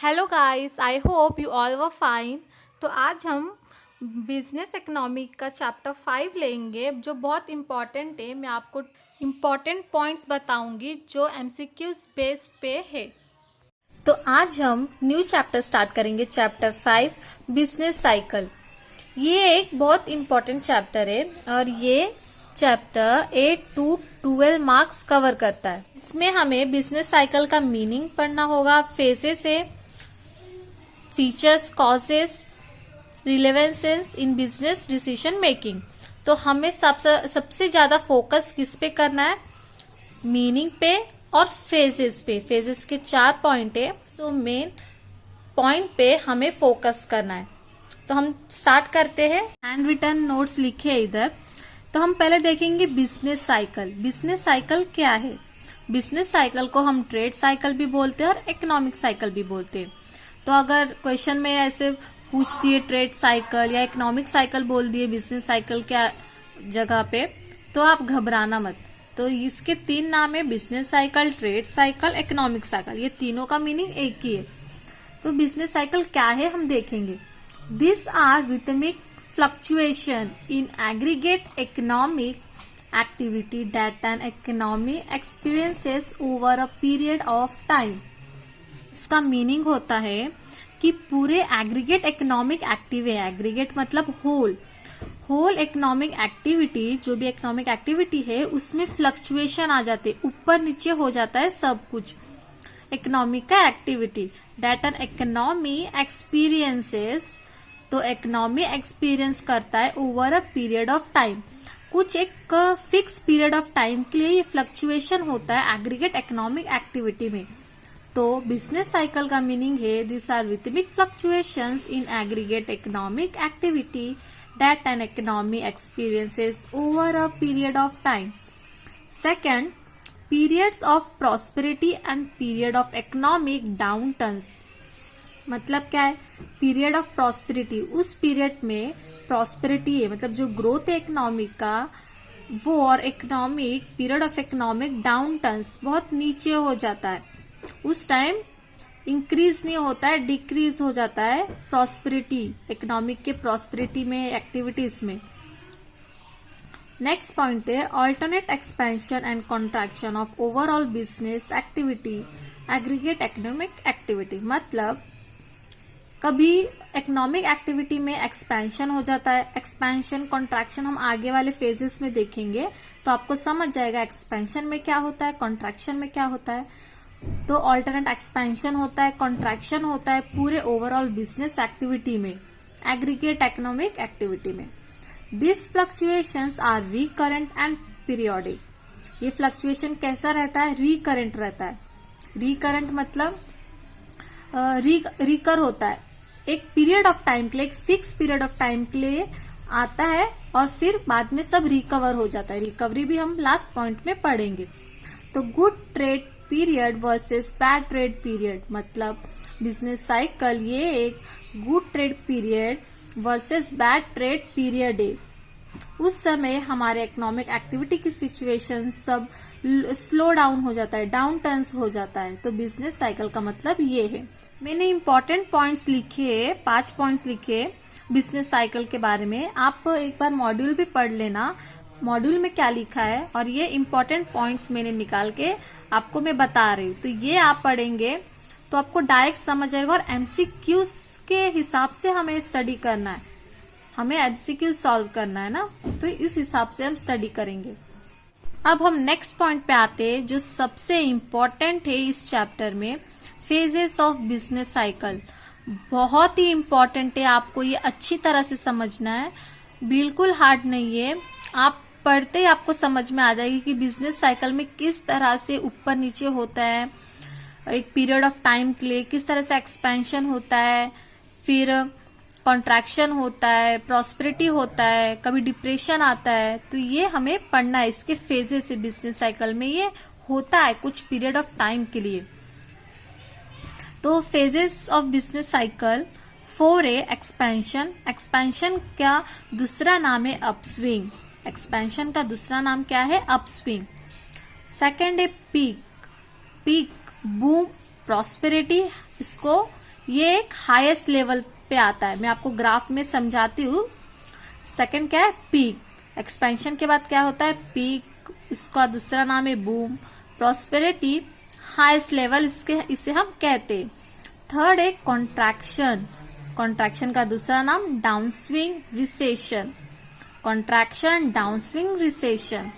Hello guys, I hope you all were fine. तो आज हम बिजनेस इकोनॉमिक का चैप्टर 5 लेंगे जो बहुत इम्पॉर्टेंट है। मैं आपको इम्पॉर्टेंट पॉइंट्स बताऊंगी जो एमसीक्यूज बेस्ड पे है। तो आज हम न्यू चैप्टर स्टार्ट करेंगे, चैप्टर 5 बिजनेस साइकिल। ये एक बहुत इम्पॉर्टेंट चैप्टर है और ये चैप्टर 8 to 12 मार्क्स कवर करता है। इसमें हमें बिजनेस साइकिल का मीनिंग पढ़ना होगा, फेजेस है, features, causes, relevances in business decision making. तो हमें सबसे ज्यादा फोकस किस पे करना है? मीनिंग पे और फेजेस पे। फेजेस के 4 पॉइंट है, तो मेन पॉइंट पे हमें फोकस करना है। तो हम स्टार्ट करते हैं। हैंड रिटन नोट्स लिखे इधर। तो हम पहले देखेंगे बिजनेस साइकिल। बिजनेस साइकिल क्या है? बिजनेस साइकिल को हम ट्रेड साइकिल भी बोलते हैं और इकोनॉमिक साइकिल भी बोलते हैं। तो अगर क्वेश्चन में ऐसे पूछ दिए ट्रेड साइकिल या इकोनॉमिक साइकिल बोल दिए बिजनेस साइकिल क्या जगह पे, तो आप घबराना मत। तो इसके 3 नाम है, business cycle, trade cycle, economic cycle. ये तीनों का मीनिंग एक ही है। तो बिजनेस साइकिल क्या है हम देखेंगे। This are rhythmic fluctuation in aggregate economic activity that an economy experiences over a period of time. इसका मीनिंग होता है कि पूरे एग्रीगेट इकोनॉमिक एक्टिव है। एग्रीगेट मतलब होल इकोनॉमिक एक्टिविटी, जो भी इकोनॉमिक एक्टिविटी है उसमें फ्लक्चुएशन आ जाते, ऊपर नीचे हो जाता है सब कुछ। इकोनॉमिक का activity that an economy experiences, तो इकोनॉमी एक्सपीरियंस करता है over a period of time. कुछ एक फिक्स पीरियड ऑफ टाइम के लिए ये फ्लक्चुएशन होता है एग्रीगेट इकोनॉमिक एक्टिविटी में। तो बिजनेस साइकिल का मीनिंग है this are rhythmic fluctuations in aggregate economic activity that an economy experiences over a period of time. Second, periods of prosperity and period of economic downturns. मतलब क्या है? Period of prosperity, उस period में prosperity है मतलब जो growth है economic का वो, और economic period of economic downturns, बहुत नीचे हो जाता है। उस टाइम इंक्रीज नहीं होता है, डिक्रीज हो जाता है प्रॉस्पेरिटी, इकोनॉमिक के प्रॉस्पेरिटी में, एक्टिविटीज में। नेक्स्ट पॉइंट है alternate expansion and contraction of overall business activity aggregate economic activity. मतलब कभी इकोनॉमिक एक्टिविटी में एक्सपेंशन हो जाता है, एक्सपेंशन कॉन्ट्रैक्शन हम आगे वाले फेजेस में देखेंगे तो आपको समझ जाएगा एक्सपेंशन में क्या होता है, कॉन्ट्रैक्शन में क्या होता है। तो ऑल्टरनेट एक्सपेंशन होता है, कॉन्ट्रैक्शन होता है पूरे ओवरऑल बिजनेस एक्टिविटी में, एग्रीगेट इकोनॉमिक एक्टिविटी में। This fluctuations are recurrent and periodic. ये फ्लक्चुएशन कैसा रहता है? रिकरेंट रहता है। रिकरेंट मतलब रिकर होता है, एक पीरियड ऑफ टाइम के लिए, एक फिक्स पीरियड ऑफ टाइम के लिए आता है और फिर बाद में सब रिकवर हो जाता है। रिकवरी भी हम लास्ट पॉइंट में पढ़ेंगे। तो good trade period versus bad trade period, मतलब बिजनेस साइकिल ये एक good trade period versus bad trade period है। उस समय हमारे इकोनॉमिक एक्टिविटी की सिचुएशन सब स्लो डाउन हो जाता है, डाउन टर्न्स हो जाता है। तो बिजनेस साइकिल का मतलब ये है। मैंने इंपॉर्टेंट पॉइंट्स लिखे, 5 पॉइंट्स लिखे बिजनेस साइकिल के बारे में। आप एक बार मॉड्यूल भी पढ़ लेना, मॉड्यूल में क्या लिखा है, और ये इंपॉर्टेंट पॉइंट्स मैंने निकाल के आपको मैं बता रही हूँ। तो ये आप पढ़ेंगे तो आपको डायरेक्ट समझ आएगा, और एमसीक्यूज के हिसाब से हमें स्टडी करना है, हमें एमसीक्यू सॉल्व करना है ना, तो इस हिसाब से हम स्टडी करेंगे। अब हम नेक्स्ट पॉइंट पे आते हैं जो सबसे इम्पोर्टेंट है इस चैप्टर में, फेजेस ऑफ बिजनेस साइकिल। बहुत ही इम्पोर्टेंट है, आपको ये अच्छी तरह से समझना है, बिल्कुल हार्ड नहीं है। आप पढ़ते ही आपको समझ में आ जाएगी कि बिजनेस साइकिल में किस तरह से ऊपर नीचे होता है, एक पीरियड ऑफ टाइम के लिए किस तरह से एक्सपेंशन होता है, फिर कॉन्ट्रैक्शन होता है, प्रॉस्पेरिटी होता है, कभी डिप्रेशन आता है। तो ये हमें पढ़ना है, इसके फेजेस है बिजनेस साइकिल में, ये होता है कुछ पीरियड ऑफ टाइम के लिए। तो फेजेस ऑफ बिजनेस साइकिल 4 है एक्सपेंशन। एक्सपेंशन का दूसरा नाम है अपस्विंग। एक्सपेंशन का दूसरा नाम क्या है? अपस्विंग। सेकंड है पीक। पीक बूम प्रॉस्पेरिटी, इसको ये एक हाईएस्ट लेवल पे आता है। मैं आपको ग्राफ में समझाती हूँ। सेकंड क्या है? पीक। एक्सपेंशन के बाद क्या होता है? पीक। उसका दूसरा नाम है बूम। प्रॉस्पेरिटी, हाईएस्ट लेवल इसे हम कहते हैं। थर्ड है कॉन्ट्रैक्शन। कॉन्ट्रैक्शन का दूसरा नाम downswing, recession. Contraction, downswing, recession.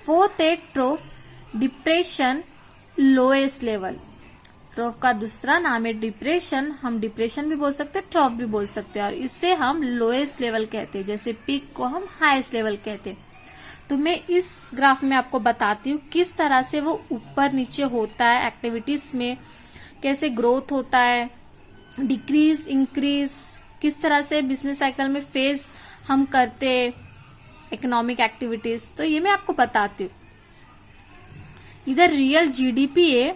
Fourth है trough, depression, lowest level. Trough का दूसरा नाम है डिप्रेशन। हम डिप्रेशन भी बोल सकते हैं, ट्रॉफ भी बोल सकते हैं, और इससे हम लोएस्ट लेवल कहते हैं, जैसे पीक को हम हाईएस्ट लेवल कहते हैं। तो मैं इस ग्राफ में आपको बताती हूँ किस तरह से वो ऊपर नीचे होता है, एक्टिविटीज में कैसे ग्रोथ होता है, डिक्रीज इंक्रीज, किस तरह से बिजनेस साइकिल में फेज हम करते हैं इकोनॉमिक एक्टिविटीज। तो ये मैं आपको बताती हूँ। इधर रियल जीडीपी है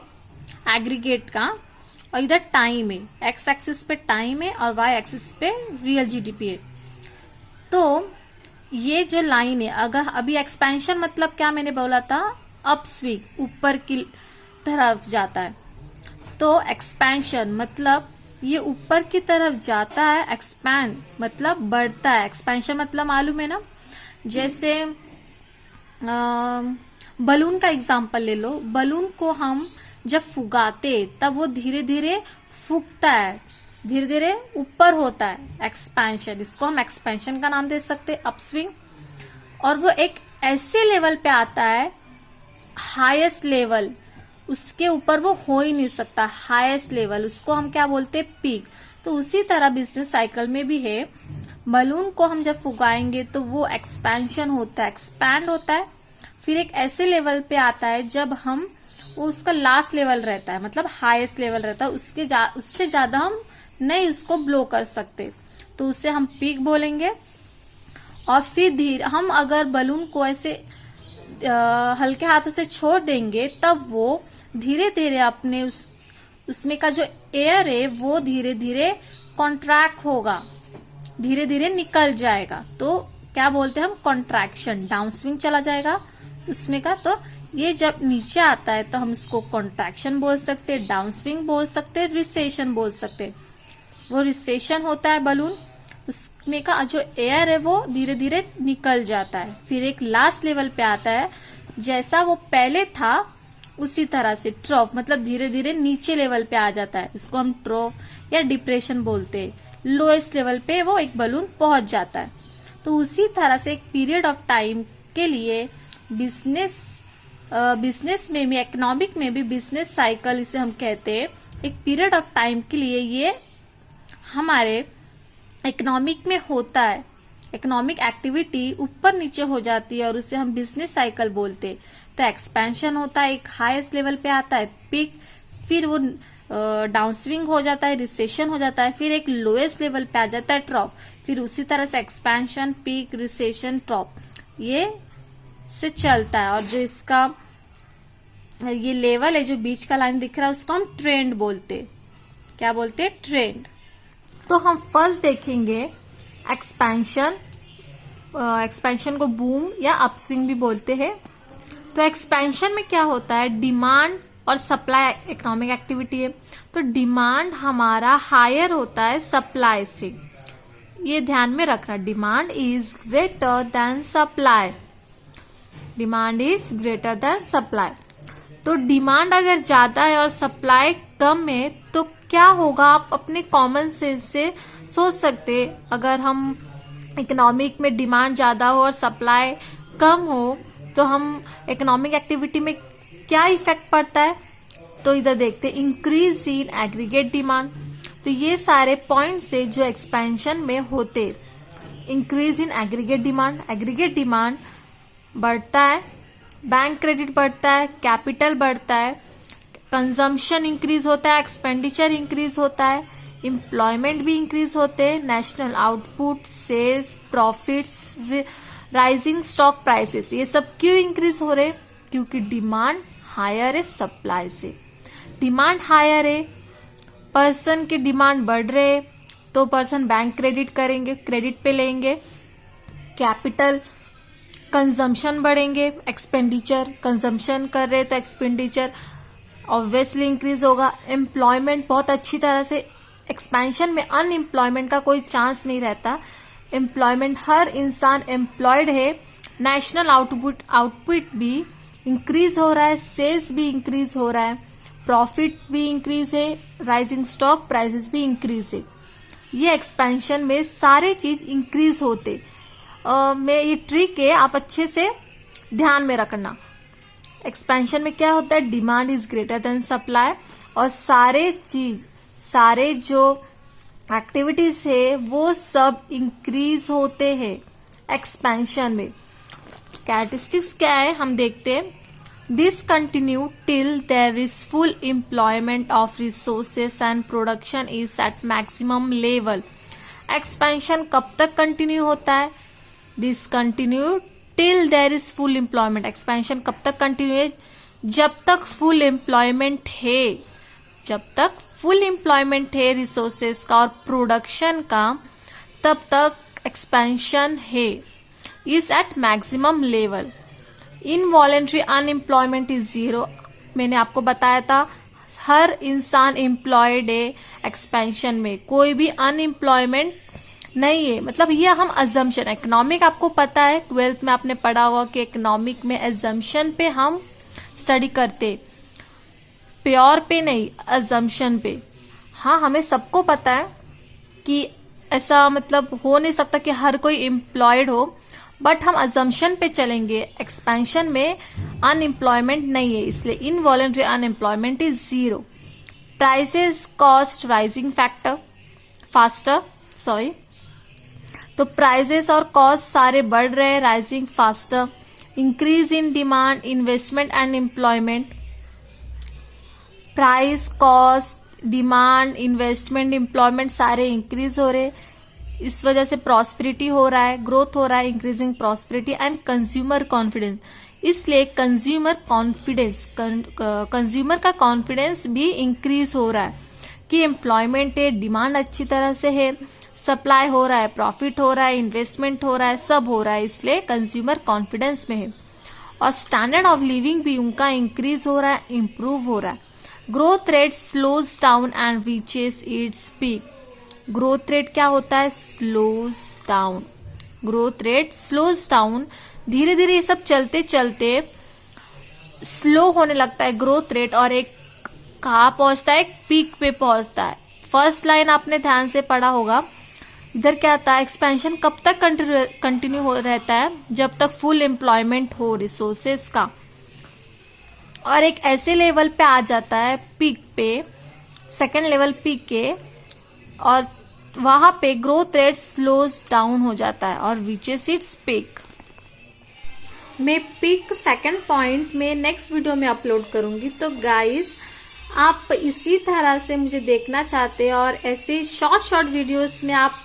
एग्रीगेट का, और इधर टाइम है। एक्स एक्सिस पे टाइम है और वाई एक्सिस पे रियल जीडीपी है। तो ये जो लाइन है, अगर अभी एक्सपेंशन मतलब क्या मैंने बोला था? अपस्विंग, ऊपर की तरफ जाता है। तो एक्सपेंशन मतलब ये ऊपर की तरफ जाता है। एक्सपैंड मतलब बढ़ता है। एक्सपेंशन मतलब मालूम है ना? जैसे बलून का एग्जांपल ले लो। बलून को हम जब फुगाते तब वो धीरे धीरे फूकता है, धीरे धीरे ऊपर होता है। एक्सपेंशन, इसको हम एक्सपेंशन का नाम दे सकते हैं, अपस्विंग। और वो एक ऐसे लेवल पे आता है, हाईएस्ट लेवल, उसके ऊपर वो हो ही नहीं सकता। हाईएस्ट लेवल, उसको हम क्या बोलते हैं? पीक। तो उसी तरह बिजनेस साइकिल में भी है। बलून को हम जब फुगाएंगे तो वो एक्सपेंशन होता है, एक्सपैंड होता है। फिर एक ऐसे लेवल पे आता है जब हम वो उसका लास्ट लेवल रहता है, मतलब हाईएस्ट लेवल रहता है, उससे ज्यादा हम नहीं उसको ब्लो कर सकते, तो उसे हम पीक बोलेंगे। और फिर धीरे हम अगर बलून को ऐसे हल्के हाथों से छोड़ देंगे तब वो धीरे धीरे अपने उसमें का जो एयर है वो धीरे धीरे कॉन्ट्रैक्ट होगा, धीरे धीरे निकल जाएगा। तो क्या बोलते हैं हम? कॉन्ट्रैक्शन। डाउनस्विंग चला जाएगा उसमें का। तो ये जब नीचे आता है तो हम इसको कॉन्ट्रैक्शन बोल सकते हैं, डाउनस्विंग बोल सकते हैं, रिसेशन बोल सकते हैं। वो रिसेशन होता है बलून, उसमें का जो एयर है वो धीरे धीरे निकल जाता है। फिर एक लास्ट लेवल पे आता है, जैसा वो पहले था उसी तरह से ट्रॉफ, मतलब धीरे धीरे नीचे लेवल पे आ जाता है। इसको हम ट्रॉफ या डिप्रेशन बोलते हैं। लोएस्ट लेवल पे वो एक बलून पहुंच जाता है। तो उसी तरह से एक पीरियड ऑफ टाइम के लिए बिजनेस में भी, इकोनॉमिक में भी बिजनेस साइकिल इसे हम कहते हैं। एक पीरियड ऑफ टाइम के लिए ये हमारे इकोनॉमिक में होता है। इकोनॉमिक एक्टिविटी ऊपर नीचे हो जाती है और उसे हम बिजनेस साइकिल बोलते हैं। तो एक्सपेंशन होता है, एक हाईएस्ट लेवल पे आता है पीक, फिर वो डाउनस्विंग हो जाता है, रिसेशन हो जाता है, फिर एक लोएस्ट लेवल पे आ जाता है ट्रॉप। फिर उसी तरह से एक्सपेंशन, पीक, रिसेशन, ट्रॉप, ये से चलता है। और जो इसका ये लेवल है जो बीच का लाइन दिख रहा है उसको हम ट्रेंड बोलते। क्या बोलते हैं? ट्रेंड। तो हम फर्स्ट देखेंगे एक्सपेंशन। एक्सपेंशन को बूम या अपस्विंग भी बोलते हैं। तो एक्सपेंशन में क्या होता है? डिमांड और सप्लाई इकोनॉमिक एक्टिविटी है। तो डिमांड हमारा हायर होता है सप्लाई से, ये ध्यान में रखना। Demand is greater than supply. Demand is greater than supply. तो डिमांड अगर ज्यादा है और सप्लाई कम है तो क्या होगा? आप अपने कॉमन सेंस से सोच सकते। अगर हम इकोनॉमिक में डिमांड ज्यादा हो और सप्लाई कम हो तो हम इकोनॉमिक एक्टिविटी में क्या इफेक्ट पड़ता है? तो इधर देखते हैं, इंक्रीज इन एग्रीगेट डिमांड। तो ये सारे पॉइंट्स है जो एक्सपेंशन में होते। Increase in aggregate demand, aggregate demand बढ़ता है, बैंक क्रेडिट बढ़ता है, कैपिटल बढ़ता है, कंजम्पशन इंक्रीज होता है, एक्सपेंडिचर इंक्रीज होता है, एम्प्लॉयमेंट भी इंक्रीज होते हैं, national output, sales, profits, rising stock prices. ये सब क्यों इंक्रीज हो रहे? क्योंकि डिमांड हायर है सप्लाई से। डिमांड हायर है, पर्सन की डिमांड बढ़ रहे तो पर्सन बैंक क्रेडिट करेंगे, क्रेडिट पे लेंगे, कैपिटल, कंजम्पशन बढ़ेंगे, एक्सपेंडिचर, कंजम्पशन कर रहे तो एक्सपेंडिचर ऑब्वियसली इंक्रीज होगा। एम्प्लॉयमेंट बहुत अच्छी तरह से एक्सपेंशन में अनएम्प्लॉयमेंट का कोई चांस नहीं रहता। एम्प्लॉयमेंट, हर इंसान एम्प्लॉयड है। नेशनल आउटपुट भी इंक्रीज हो रहा है, सेल्स भी इंक्रीज हो रहा है, प्रॉफिट भी इंक्रीज है, राइजिंग स्टॉक प्राइसेस भी इंक्रीज है। ये एक्सपेंशन में सारे चीज इंक्रीज होते। में ये ट्रिक है, आप अच्छे से ध्यान में रखना। एक्सपेंशन में क्या होता है, demand is greater than supply, और सारे जो एक्टिविटीज है वो सब इंक्रीज होते हैं एक्सपेंशन में। कैरेक्टरिस्टिक्स क्या है हम देखते हैं। This continue till there is full employment of resources and production is at maximum level. Expansion कब तक कंटिन्यू होता है, this continue till there is full employment. Expansion कब तक कंटिन्यू है, जब तक फुल एम्प्लॉयमेंट है, जब तक फुल एम्प्लॉयमेंट है रिसोर्सेस का और प्रोडक्शन का, तब तक एक्सपेंशन है। Is at maximum level. Involuntary unemployment is zero. मैंने आपको बताया था हर इंसान एम्प्लॉयड है एक्सपेंशन में, कोई भी अनएम्प्लॉयमेंट नहीं है। मतलब ये हम अजम्पशन, इकोनॉमिक आपको पता है 12th में आपने पढ़ा होगा कि इकोनॉमिक में अजम्पशन पे हम स्टडी करते, प्योर पे नहीं, अजम्पशन पे। हाँ, हमें सबको पता है कि ऐसा मतलब हो नहीं सकता कि हर कोई एम्प्लॉयड हो, बट हम अजम्पशन पे चलेंगे। एक्सपेंशन में अनएम्प्लॉयमेंट नहीं है, इसलिए involuntary unemployment is zero. Prices cost rising faster, तो प्राइसेस और कॉस्ट सारे बढ़ रहे हैं, rising faster. Increase in demand, investment and employment. Price, cost, demand, investment, employment सारे इंक्रीज हो रहे। इस वजह से प्रॉस्पेरिटी हो रहा है, ग्रोथ हो रहा है, increasing prosperity and consumer confidence. इसलिए कंज्यूमर का कॉन्फिडेंस भी इंक्रीज हो रहा है कि एम्प्लॉयमेंट है, डिमांड अच्छी तरह से है, सप्लाई हो रहा है, प्रॉफिट हो रहा है, इन्वेस्टमेंट हो रहा है, सब हो रहा है, इसलिए कंज्यूमर कॉन्फिडेंस में है। और स्टैंडर्ड ऑफ लिविंग भी उनका इंक्रीज हो रहा है, इंप्रूव हो रहा है। Growth rate slows down and reaches its peak. Growth rate क्या होता है, slows down. Growth rate slows down, धीरे धीरे ये सब चलते चलते स्लो होने लगता है ग्रोथ रेट, और एक कहाँ पहुंचता है, एक पीक पे पहुंचता है। फर्स्ट लाइन आपने ध्यान से पढ़ा होगा। इधर क्या आता है, एक्सपेंशन कब तक कंटिन्यू हो रहता है, जब तक फुल एम्प्लॉयमेंट हो रिसोर्सेस का, और एक ऐसे लेवल पे आ जाता है पीक पे, सेकेंड लेवल पीक के, और वहां पे ग्रोथ रेट स्लोज डाउन हो जाता है और रीचेस इट्स पीक। मैं पीक सेकंड पॉइंट में नेक्स्ट वीडियो में अपलोड करूंगी। तो गाइस, आप इसी तरह से मुझे देखना चाहते हैं और ऐसे शॉर्ट वीडियोस में आप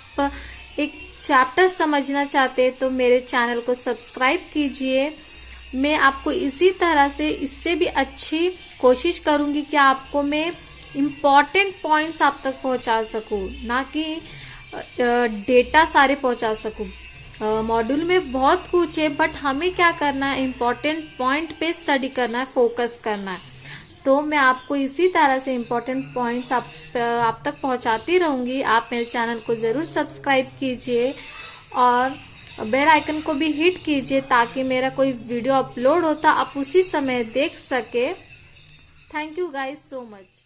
एक चैप्टर समझना चाहते हैं तो मेरे चैनल को सब्सक्राइब कीजिए। मैं आपको इसी तरह से, इससे भी अच्छी कोशिश करूंगी कि आपको मैं इम्पॉर्टेंट पॉइंट्स आप तक पहुंचा सकूं, ना कि डेटा सारे पहुंचा सकूं। मॉड्यूल में बहुत कुछ है, बट हमें क्या करना है, इम्पॉर्टेंट पॉइंट पे स्टडी करना है, फोकस करना है। तो मैं आपको इसी तरह से इम्पोर्टेंट पॉइंट्स आप तक पहुंचाती रहूंगी। आप मेरे चैनल को जरूर सब्सक्राइब कीजिए और बेल आइकन को भी हिट कीजिए ताकि मेरा कोई वीडियो अपलोड होता आप उसी समय देख सके। Thank you guys so much.